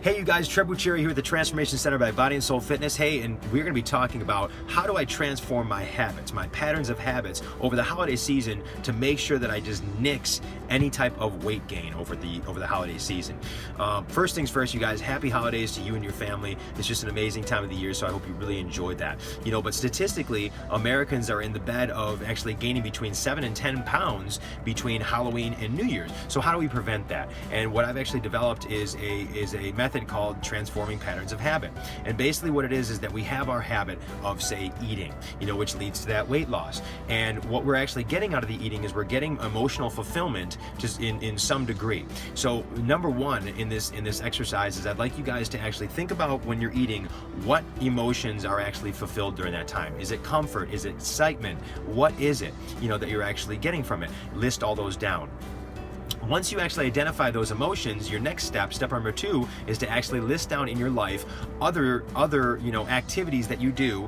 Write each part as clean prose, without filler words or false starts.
Hey you guys, Treb Bucheri here at the Transformation Center by Body and Soul Fitness. Hey, and we're going to be talking about how do I transform my habits, my patterns of habits over the holiday season to make sure that I just nix any type of weight gain over the holiday season. First things first, you guys, happy holidays to you and your family. It's just an amazing time of the year, so I hope you really enjoyed that. But statistically, Americans are in the bed of actually gaining between 7 and 10 pounds between Halloween and New Year's. So how do we prevent that? And what I've actually developed is a method called transforming patterns of habit. And basically what it is that we have our habit of, say, eating, which leads to that weight loss. And what we're actually getting out of the eating is we're getting emotional fulfillment just in some degree. So number one in this exercise is I'd like you guys to actually think about when you're eating, what emotions are actually fulfilled during that time. Is it comfort? Is it excitement? What is it, that you're actually getting from it? List all those down. Once you actually identify those emotions, your next step number 2, is to actually list down in your life other activities that you do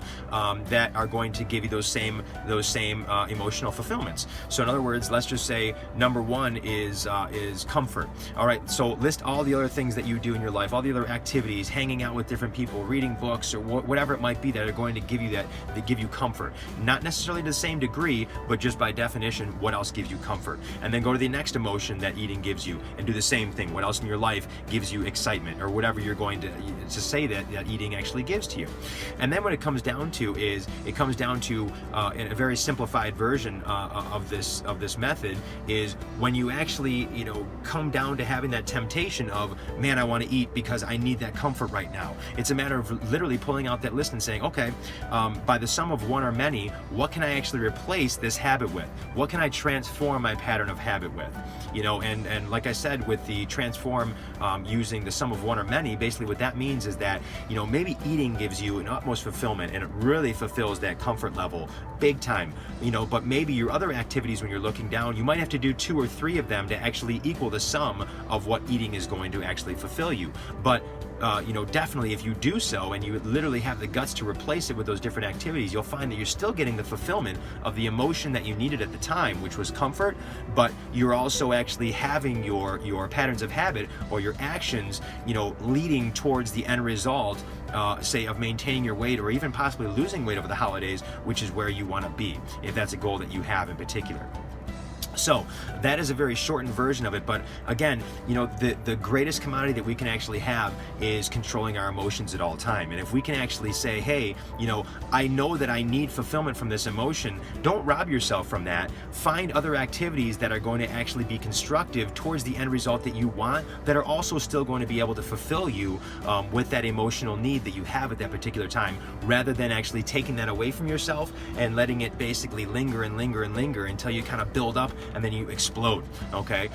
that are going to give you those same emotional fulfillments. So in other words, let's just say number 1 is comfort. All right, so list all the other things that you do in your life, all the other activities, hanging out with different people, reading books, or whatever it might be that are going to give you comfort. Not necessarily to the same degree, but just by definition, what else gives you comfort? And then go to the next emotion that eating gives you and do the same thing. What else in your life gives you excitement, or whatever you're going to say that eating actually gives to you. And then what it comes down to is in a very simplified version of this method is when you actually come down to having that temptation of, man, I want to eat because I need that comfort right now. It's a matter of literally pulling out that list and saying, okay, by the sum of one or many, what can I actually replace this habit with? What can I transform my pattern of habit with? And like I said, with the transform using the sum of one or many, basically what that means is that, maybe eating gives you an utmost fulfillment and it really fulfills that comfort level big time, but maybe your other activities when you're looking down, you might have to do 2 or 3 of them to actually equal the sum of what eating is going to actually fulfill you. But definitely if you do so and you literally have the guts to replace it with those different activities, you'll find that you're still getting the fulfillment of the emotion that you needed at the time, which was comfort, but you're also actually having your patterns of habit or your actions, leading towards the end result, say, of maintaining your weight or even possibly losing weight over the holidays, which is where you want to be, if that's a goal that you have in particular. So that is a very shortened version of it, but again, the greatest commodity that we can actually have is controlling our emotions at all time. And if we can actually say, hey, I know that I need fulfillment from this emotion, don't rob yourself from that. Find other activities that are going to actually be constructive towards the end result that you want, that are also still going to be able to fulfill you with that emotional need that you have at that particular time, rather than actually taking that away from yourself and letting it basically linger and linger and linger until you kind of build up and then you explode. Okay,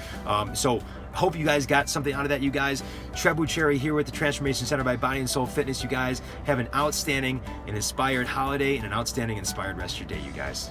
so hope you guys got something out of that. You guys, Treb Bucheri here with the Transformation Center by Body and Soul Fitness. You guys have an outstanding and inspired holiday and an outstanding inspired rest of your day, you guys.